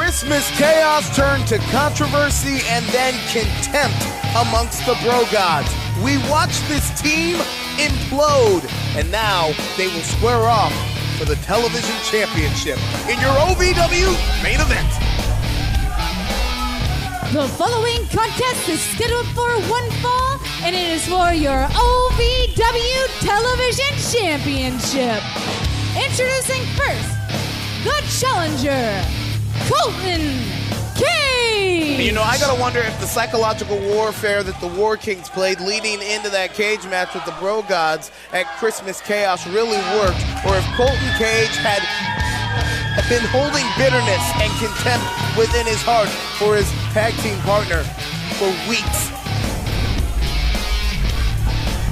Christmas chaos turned to controversy and then contempt amongst the Bro Gods. We watched this team implode, and now they will square off for the Television Championship in your OVW main event. The following contest is scheduled for one fall, and it is for your OVW Television Championship. Introducing first, the challenger, Colton Cage. You know, I gotta wonder if the psychological warfare that the War Kings played leading into that cage match with the Bro Gods at Christmas Chaos really worked, or if Colton Cage had been holding bitterness and contempt within his heart for his tag team partner for weeks.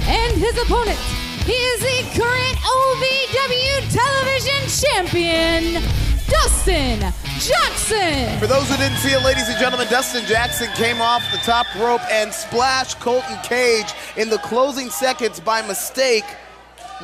And his opponent, he is the current OVW Television Champion, Dustin Jackson. For those who didn't see it, ladies and gentlemen, Dustin Jackson came off the top rope and splashed Colton Cage in the closing seconds by mistake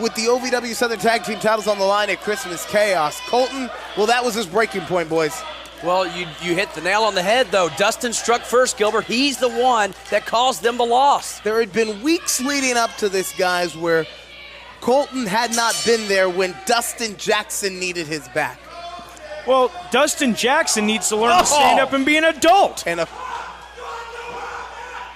with the OVW Southern Tag Team titles on the line at Christmas Chaos. Colton, well, that was his breaking point, boys. Well, you hit the nail on the head, though. Dustin struck first, Gilbert. He's the one that caused them the loss. There had been weeks leading up to this, guys, where Colton had not been there when Dustin Jackson needed his back. Well, Dustin Jackson needs to learn to stand up and be an adult. And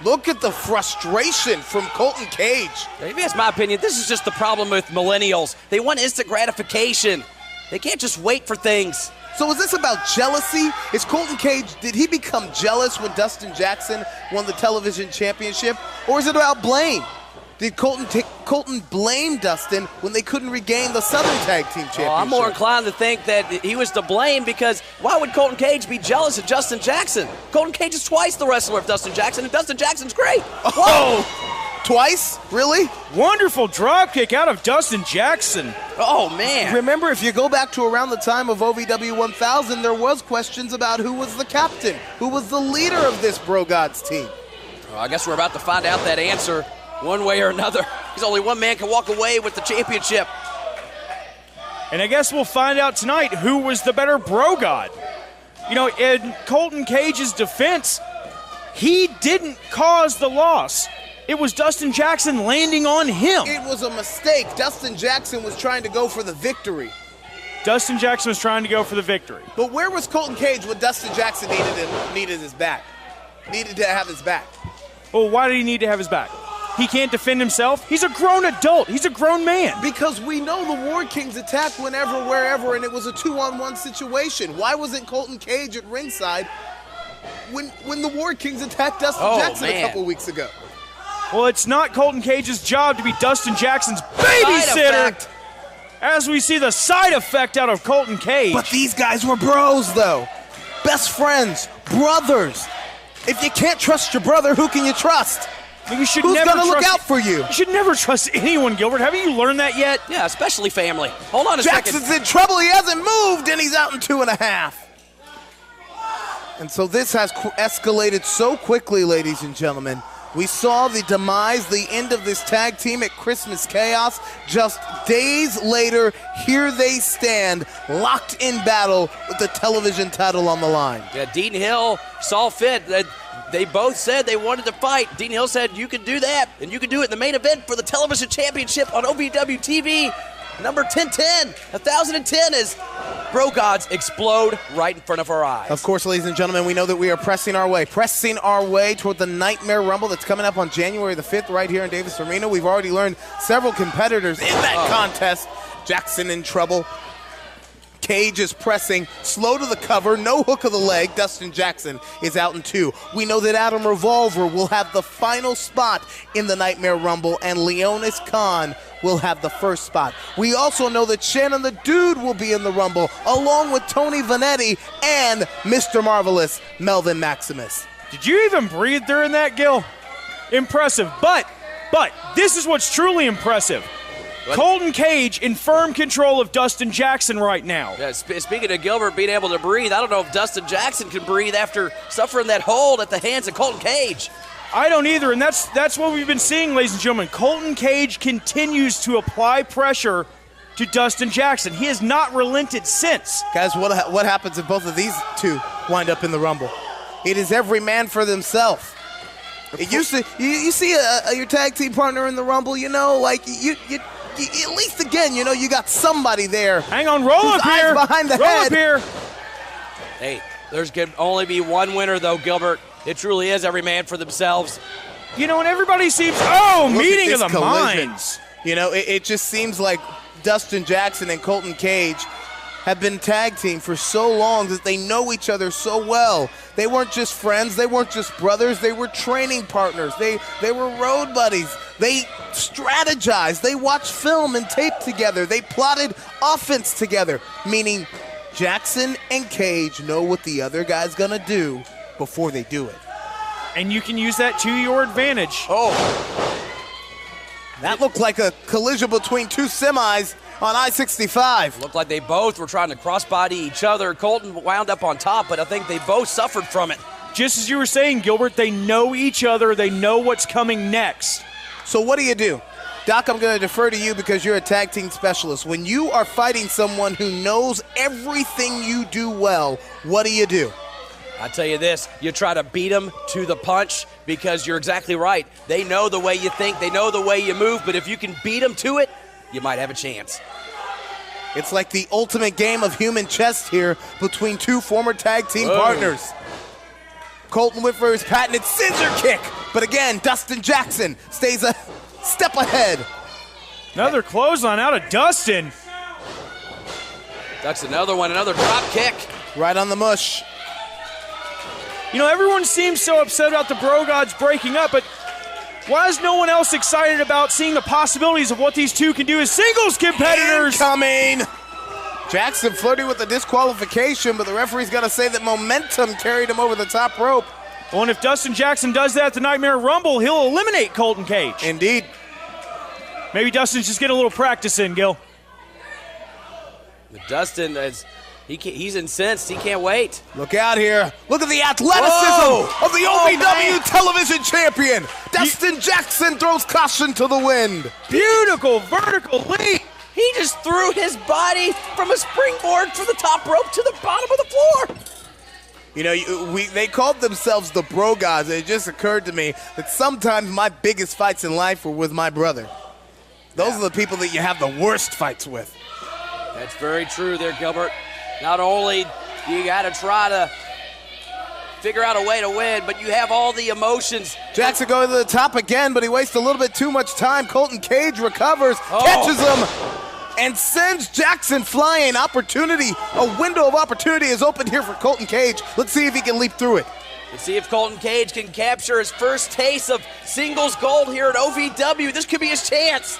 look at the frustration from Colton Cage. If you ask my opinion, this is just the problem with millennials. They want instant gratification. They can't just wait for things. So is this about jealousy? Is Colton Cage, did he become jealous when Dustin Jackson won the television championship? Or is it about blame? Did Colton blame Dustin when they couldn't regain the Southern Tag Team Championship? I'm more inclined to think that he was to blame, because why would Colton Cage be jealous of Dustin Jackson? Colton Cage is twice the wrestler of Dustin Jackson, and Dustin Jackson's great. Whoa! Twice? Really? Wonderful dropkick out of Dustin Jackson. Oh, man. Remember, if you go back to around the time of OVW 1000, there was questions about who was the captain, who was the leader of this Bro Gods team. Well, I guess we're about to find out that answer one way or another. Because only one man can walk away with the championship. And I guess we'll find out tonight who was the better Bro God. You know, in Colton Cage's defense, he didn't cause the loss. It was Dustin Jackson landing on him. It was a mistake. Dustin Jackson was trying to go for the victory. Dustin Jackson was trying to go for the victory. But where was Colton Cage when Dustin Jackson needed his back? Needed to have his back. Well, why did he need to have his back? He can't defend himself? He's a grown adult. He's a grown man. Because we know the War Kings attack whenever, wherever, and it was a 2-on-1 situation. Why wasn't Colton Cage at ringside when the War Kings attacked Dustin Jackson a couple weeks ago? Well, it's not Colton Cage's job to be Dustin Jackson's babysitter, as we see the side effect out of Colton Cage. But these guys were bros, though. Best friends, brothers. If you can't trust your brother, who can you trust? Who's gonna look out for you? You should never trust anyone, Gilbert. Haven't you learned that yet? Yeah, especially family. Hold on a second. Jackson's in trouble. He hasn't moved, and he's out in 2.5. And so this has escalated so quickly, ladies and gentlemen. We saw the demise, the end of this tag team at Christmas Chaos. Just days later, here they stand, locked in battle with the television title on the line. Yeah, Dean Hill saw fit. They both said they wanted to fight. Dean Hill said, you can do that, and you can do it in the main event for the television championship on OVW TV. Number 1010, 1010 as Bro Gods explode right in front of our eyes. Of course, ladies and gentlemen, we know that we are pressing our way toward the Nightmare Rumble that's coming up on January the 5th right here in Davis Arena. We've already learned several competitors in that contest. Jackson in trouble. Cage is pressing, slow to the cover, no hook of the leg. Dustin Jackson is out in 2. We know that Adam Revolver will have the final spot in the Nightmare Rumble, and Leonis Khan will have the first spot. We also know that Shannon the Dude will be in the Rumble, along with Tony Vanetti and Mr. Marvelous, Melvin Maximus. Did you even breathe during that, Gil? Impressive, but this is what's truly impressive. Colton Cage in firm control of Dustin Jackson right now. Yeah, speaking of Gilbert being able to breathe, I don't know if Dustin Jackson can breathe after suffering that hold at the hands of Colton Cage. I don't either, and that's what we've been seeing, ladies and gentlemen. Colton Cage continues to apply pressure to Dustin Jackson. He has not relented since. Guys, what happens if both of these two wind up in the Rumble. It is every man for themselves. It used to, you see your tag team partner in the Rumble, you know, like you at least again, you know, you got somebody there. Hang on, roll up here. Behind the roll head. up here. Hey, there's going to only be one winner, though, Gilbert. It truly is every man for themselves. You know, and everybody seems, meeting of the minds. You know, it just seems like Dustin Jackson and Colton Cage have been tag team for so long that they know each other so well. They weren't just friends, they weren't just brothers, they were training partners, they were road buddies. They strategized, they watched film and tape together, they plotted offense together, meaning Jackson and Cage know what the other guy's gonna do before they do it. And you can use that to your advantage. Oh. That looked like a collision between two semis on I-65. Looked like they both were trying to crossbody each other. Colton wound up on top, but I think they both suffered from it. Just as you were saying, Gilbert, they know each other. They know what's coming next. So what do? Doc, I'm going to defer to you because you're a tag team specialist. When you are fighting someone who knows everything you do well, what do? I tell you this, you try to beat them to the punch because you're exactly right. They know the way you think, they know the way you move, but if you can beat them to it, you might have a chance. It's like the ultimate game of human chess here between two former tag team partners. Colton went for his patented scissor kick, but again, Dustin Jackson stays a step ahead. Another clothesline out of Dustin. That's another one, another drop kick. Right on the mush. You know, everyone seems so upset about the Godz breaking up, but why is no one else excited about seeing the possibilities of what these two can do as singles competitors? Incoming! Jackson flirting with the disqualification, but the referee's got to say that momentum carried him over the top rope. Well, and if Dustin Jackson does that at the Nightmare Rumble, he'll eliminate Colton Cage. Indeed. Maybe Dustin's just getting a little practice in, Gil. But Dustin is... He's incensed. He can't wait. Look out here. Look at the athleticism of the OVW Television Champion. Dustin Jackson throws caution to the wind. Beautiful vertical leap. He just threw his body from a springboard from the top rope to the bottom of the floor. You know, they called themselves the Godz. It just occurred to me that sometimes my biggest fights in life were with my brother. Those are the people that you have the worst fights with. That's very true there, Gilbert. Not only do you got to try to figure out a way to win, but you have all the emotions. Jackson going to the top again, but he wastes a little bit too much time. Colton Cage recovers, catches him, and sends Jackson flying. Opportunity, a window of opportunity is opened here for Colton Cage. Let's see if he can leap through it. Let's see if Colton Cage can capture his first taste of singles gold here at OVW. This could be his chance.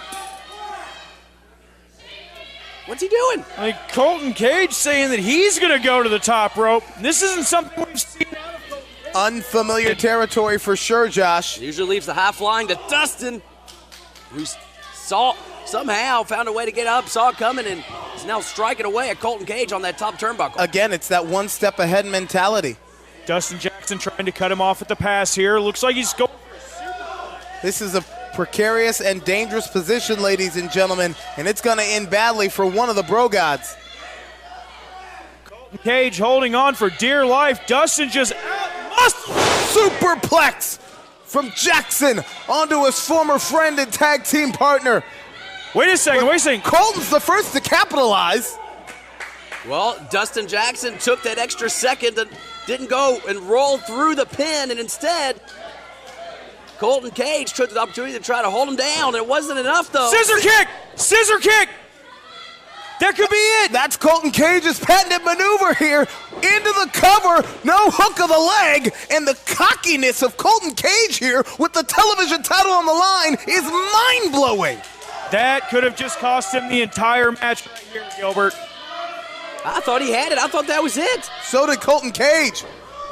What's he doing? Like Colton Cage saying that he's going to go to the top rope. This isn't something we've seen. Unfamiliar territory for sure, Josh. It usually leaves the high flying to Dustin, who somehow found a way to get up, saw it coming, and is now striking away at Colton Cage on that top turnbuckle. Again, it's that one step ahead mentality. Dustin Jackson trying to cut him off at the pass here. Looks like he's going. This is a precarious and dangerous position, ladies and gentlemen, and it's going to end badly for one of the Godz. Colton Cage holding on for dear life. Dustin just superplex from Jackson onto his former friend and tag team partner. Wait a second. Colton's the first to capitalize. Well, Dustin Jackson took that extra second and didn't go and roll through the pin, and instead Colton Cage took the opportunity to try to hold him down. It wasn't enough, though. Scissor kick! That could be it! That's Colton Cage's patented maneuver here. Into the cover, no hook of the leg, and the cockiness of Colton Cage here with the television title on the line is mind-blowing. That could have just cost him the entire match right here, Gilbert. I thought he had it. I thought that was it. So did Colton Cage.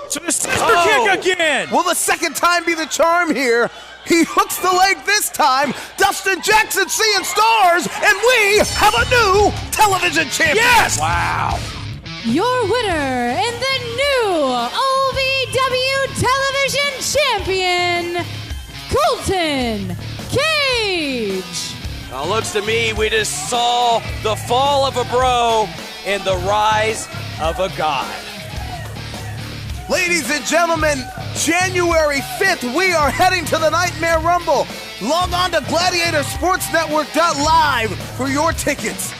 So the scissor kick again! Will the second time be the charm here? He hooks the leg this time. Dustin Jackson seeing stars, and we have a new television champion. Yes! Wow. Your winner and the new OVW Television Champion, Colton Cage. Well, looks to me we just saw the fall of a bro and the rise of a god. Ladies and gentlemen, January 5th, we are heading to the Nightmare Rumble. Log on to GladiatorSportsNetwork.live for your tickets.